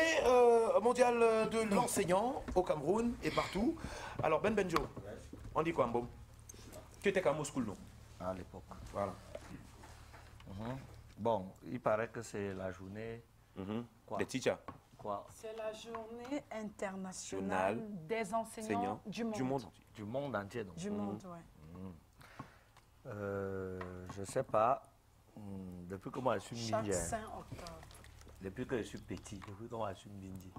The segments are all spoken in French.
journée mondiale de l'enseignant au Cameroun et partout. Alors Ben Benjo, on dit quoi Mbom? Tu étais qu'à Moscou, non? À l'époque. Voilà. Bon, il paraît que c'est la journée... Quoi? Des teachers. Quoi? C'est la journée internationale des enseignants du monde. Du monde entier, donc. Du monde, oui. Je ne sais pas. Depuis que moi je suis Chaque Mindji, 5 octobre. depuis que je suis petit, depuis que moi je suis Mindji,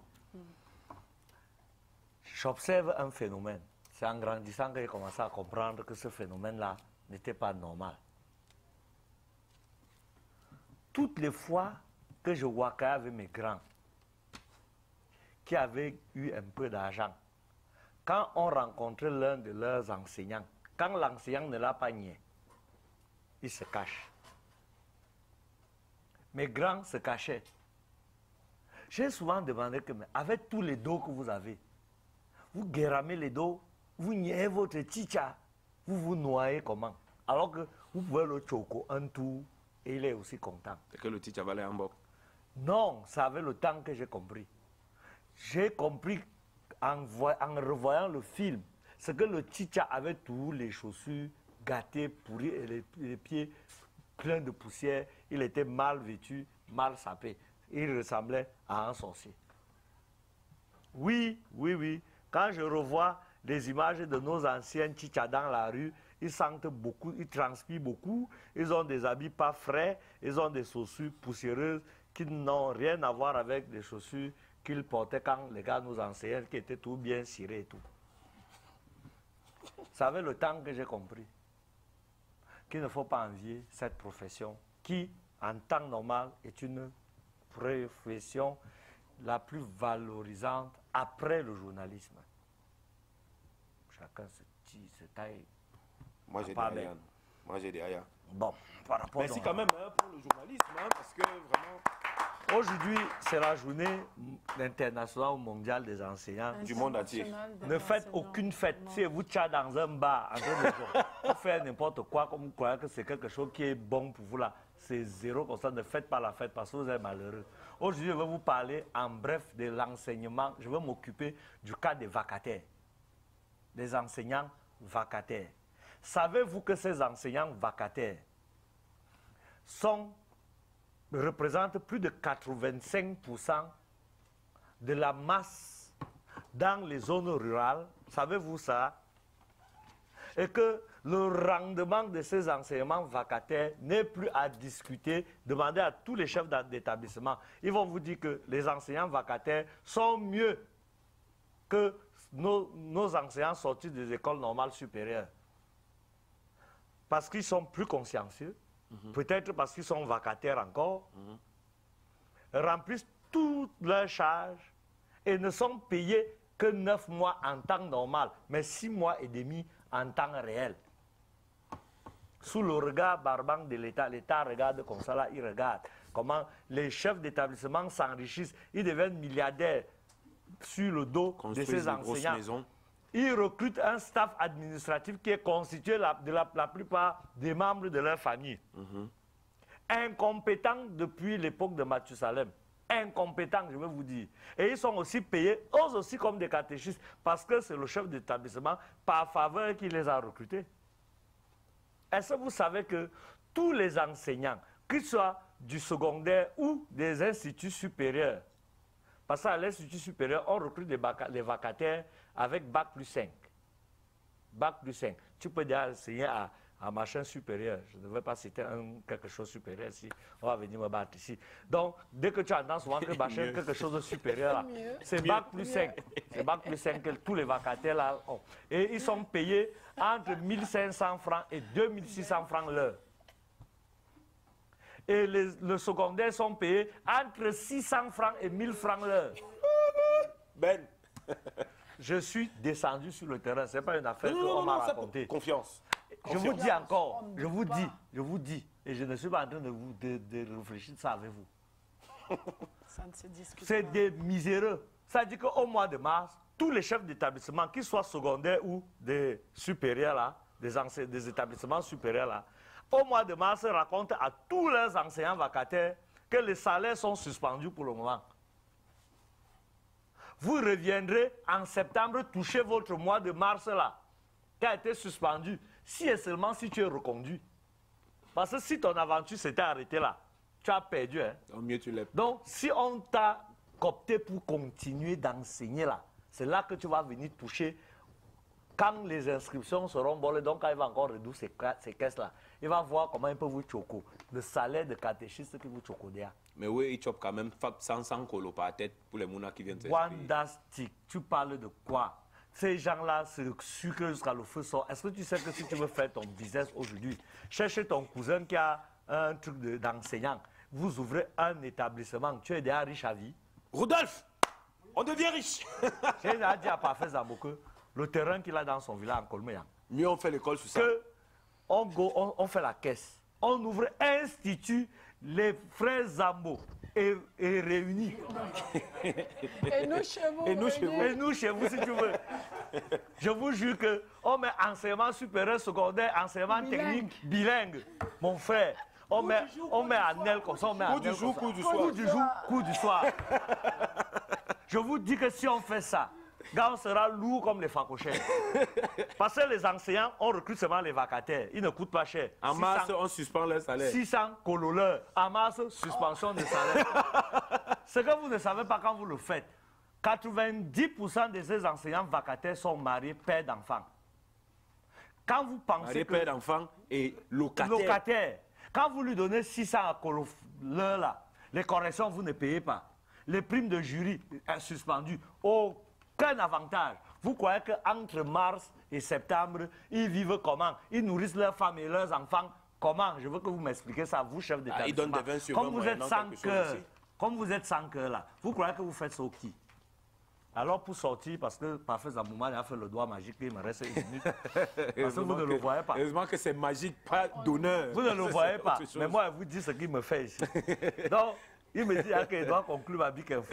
j'observe un phénomène. C'est en grandissant que j'ai commencé à comprendre que ce phénomène-là n'était pas normal. Toutes les fois que je wakais avec mes grands, qui avaient eu un peu d'argent, quand on rencontrait l'un de leurs enseignants, quand l'enseignant ne l'a pas nié, il se cache. Mes grands se cachaient. J'ai souvent demandé que, mais avec tous les dos que vous avez, vous guéramez les dos, vous niez votre chicha, vous vous noyez comment? Alors que vous pouvez le choco un tour et il est aussi content. C'est que le teacher valait un boc. Non, ça avait le temps que j'ai compris. J'ai compris en revoyant le film, ce que le chicha avait tous les chaussures gâtées, pourries et les pieds pleins de poussière. Il était mal vêtu, mal sapé. Il ressemblait à un sorcier. Oui, oui, oui. Quand je revois les images de nos anciens chichas dans la rue, ils sentent beaucoup, ils transpirent beaucoup, ils ont des habits pas frais, ils ont des chaussures poussiéreuses qui n'ont rien à voir avec les chaussures qu'ils portaient quand les gars nous enseignaient, qui étaient tout bien cirés et tout. Ça avait le temps que j'ai compris qu'il ne faut pas envier cette profession qui, en temps normal, est une profession la plus valorisante après le journalisme. Chacun se taille. Moi j'ai des Ayans. Moi j'ai des Ayans. Bon, par rapport Merci quand même pour le journalisme, parce que vraiment... Aujourd'hui, c'est la journée internationale ou mondiale des enseignants. Du monde entier. Ne faites aucune fête. Si vous tchat dans un bar en train de jouer, vous faites n'importe quoi, comme vous croyez que c'est quelque chose qui est bon pour vous là, c'est zéro comme ça. Ne faites pas la fête parce que vous êtes malheureux. Aujourd'hui, je vais vous parler en bref de l'enseignement. Je vais m'occuper du cas des vacataires, des enseignants vacataires. Savez-vous que ces enseignants vacataires représentent plus de 85% de la masse dans les zones rurales? Savez-vous ça? Et que le rendement de ces enseignements vacataires n'est plus à discuter. Demandez à tous les chefs d'établissement. Ils vont vous dire que les enseignants vacataires sont mieux que nos enseignants sortis des écoles normales supérieures. Parce qu'ils sont plus consciencieux. Peut-être parce qu'ils sont vacataires encore, remplissent toutes leurs charges et ne sont payés que 9 mois en temps normal, mais 6 mois et demi en temps réel. Sous le regard barbant de l'État, l'État regarde comme ça, là, il regarde comment les chefs d'établissement s'enrichissent, ils deviennent milliardaires sur le dos de ces enseignants. Ils recrutent un staff administratif qui est constitué de la plupart des membres de leur famille. Incompétents depuis l'époque de Mathusalem. Incompétents, je veux vous dire. Et ils sont aussi payés, eux aussi comme des catéchistes, parce que c'est le chef d'établissement par faveur qui les a recrutés. Est-ce que vous savez que tous les enseignants, qu'ils soient du secondaire ou des instituts supérieurs, parce qu'à l'Institut supérieur, on recrute des vacataires avec Bac plus 5. Bac plus 5. Tu peux déjà enseigner à machin supérieur. Je ne vais pas citer quelque chose supérieur ici. On va venir me battre ici. Donc, dès que tu entends souvent que machin quelque chose de supérieur, c'est Bac plus 5. C'est Bac plus 5 que tous les vacataires là ont. Et ils sont payés entre 1500 francs et 2600 francs l'heure. Et les secondaires sont payés entre 600 francs et 1000 francs l'heure. Ben. Je suis descendu sur le terrain, ce n'est pas une affaire qu'on m'a racontée. Confiance. Je vous dis encore, je vous dis, et je ne suis pas en train de réfléchir ça avec vous. Ça ne se discute pas. C'est des miséreux. Ça dit qu'au mois de mars, tous les chefs d'établissement, qu'ils soient secondaires ou des supérieurs là, des établissements supérieurs là, au mois de mars, racontent à tous leurs enseignants vacataires que les salaires sont suspendus pour le moment. vous reviendrez en septembre toucher votre mois de mars là, qui a été suspendu, si et seulement si tu es reconduit. Parce que si ton aventure s'était arrêtée là, tu as perdu. Hein? Mieux tu l'es. Donc, si on t'a coopté pour continuer d'enseigner là, c'est là que tu vas venir toucher. Quand les inscriptions seront bonnes, donc quand il va encore réduire ces caisses-là, il va voir comment il peut vous choquer. Le salaire de catéchiste qui vous choque derrière. Mais oui, il chope quand même 100 colos par tête pour les mounas qui viennent s'inscrire. Wandastic, tu parles de quoi? Ces gens-là se sucrent jusqu'à le feu sort. Est-ce que tu sais que si tu veux faire ton business aujourd'hui, chercher ton cousin qui a un truc d'enseignant, vous ouvrez un établissement, tu es déjà riche à vie? Rodolphe, on devient riche. J'ai déjà dit à Parfait Zambo que le terrain qu'il a dans son village en Colméa, Mieux on fait l'école sur ça. On fait la caisse. On ouvre institut, les frères Zambo et réunis. Et nous chez vous. Et nous chez vous. Et nous chez vous si tu veux. Je vous jure qu'on met enseignement supérieur, secondaire, enseignement technique, bilingue. Mon frère, on met en aile comme ça, on met en Cours du aile jour, comme cours du ça. soir. Cours du jour, cours du soir. Je vous dis que si on fait ça, gars, on sera lourd comme les fancochères. Parce que les enseignants, on recrute seulement les vacataires. Ils ne coûtent pas cher. En mars, on suspend leur salaire. 600 cololeurs. En mars, suspension de salaire. Ce que vous ne savez pas quand vous le faites, 90% de ces enseignants vacataires sont mariés, pères d'enfants. Quand vous pensez Marié, que... père d'enfants et locataire. Locataire. Quand vous lui donnez 600 à cololeurs, là, les corrections, vous ne payez pas. Les primes de jury suspendues. Aucun avantage. Vous croyez qu'entre mars et septembre, ils vivent comment? Ils nourrissent leurs femmes et leurs enfants comment? Je veux que vous m'expliquiez ça, vous, chef d'établissement. Ils donnent des 20 sur 20 Comme vous êtes moyennant sans quelque chose cœur, aussi. comme vous êtes sans cœur là, vous croyez que vous faites ça au qui? Alors pour sortir, parce que Parfait Zambouma a fait le doigt magique, il me reste 1 minute. Parce que vous ne le voyez pas. Heureusement que c'est magique, pas d'honneur. Vous ne le voyez pas. Autre chose. Mais moi, je vous dis ce qu'il me fait ici. Donc, il me dit qu'il doit conclure ma Big Info.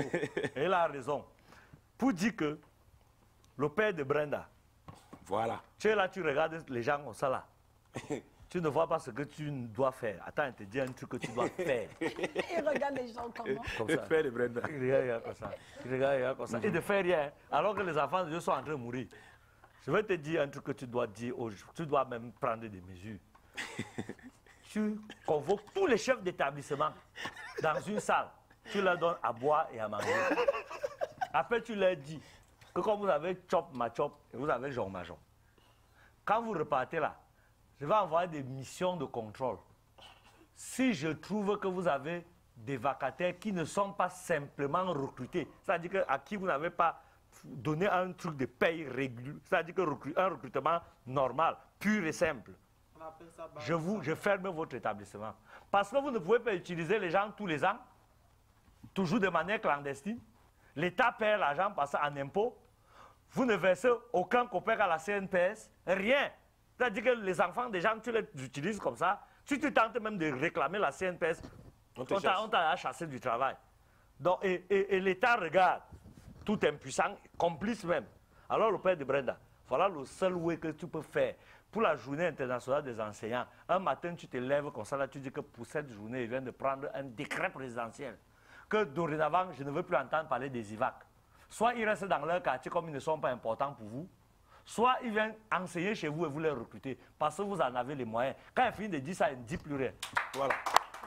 Et il a raison. Pour dire que le père de Brenda, Voilà. tu es là, tu regardes les gens comme ça là. Tu ne vois pas ce que tu dois faire. Attends, il te dit un truc que tu dois faire. Il regarde les gens comment? Comme Le ça. père de Brenda. Il regarde comme ça. Il regarde comme ça. Il ne fait rien, alors que les enfants de Dieu sont en train de mourir. Je vais te dire un truc que tu dois dire. Tu dois même prendre des mesures. Tu convoques tous les chefs d'établissement dans une salle. Tu leur donnes à boire et à manger. Après, tu leur dis que comme vous avez chop ma chop et vous avez jon ma jon, quand vous repartez là, je vais envoyer des missions de contrôle. Si je trouve que vous avez des vacataires qui ne sont pas simplement recrutés, c'est-à-dire à qui vous n'avez pas donné un truc de paye régulier, c'est-à-dire un recrutement normal, pur et simple, je ferme votre établissement. Parce que vous ne pouvez pas utiliser les gens tous les ans, toujours de manière clandestine. L'État perd l'argent parce qu'en impôts, vous ne versez aucun copec à la CNPS, rien. C'est-à-dire que les enfants des gens, tu les utilises comme ça. Si tu tentes même de réclamer la CNPS, on t'a chassé du travail. Donc, et l'État regarde, tout impuissant, complice même. Alors le père de Brenda, voilà le seul way que tu peux faire. Pour la journée internationale des enseignants, un matin tu te lèves comme ça, là, tu dis que pour cette journée, il vient de prendre un décret présidentiel. Que dorénavant, je ne veux plus entendre parler des IVAC. Soit ils restent dans leur quartier comme ils ne sont pas importants pour vous, soit ils viennent enseigner chez vous et vous les recrutez parce que vous en avez les moyens. Quand il finit de dire ça, il ne dit plus rien. Voilà.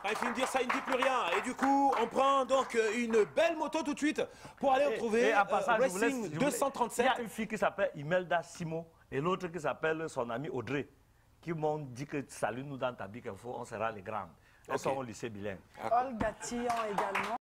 Quand il finit de dire ça, il ne dit plus rien. Et du coup, on prend donc une belle moto tout de suite pour aller retrouver Racing 237. Il y a une fille qui s'appelle Imelda Simo et l'autre qui s'appelle son amie Audrey qui m'ont dit que salut nous dans ta Big Info, on sera les grands. Elles sont au lycée bilingue. Olga Tillon également.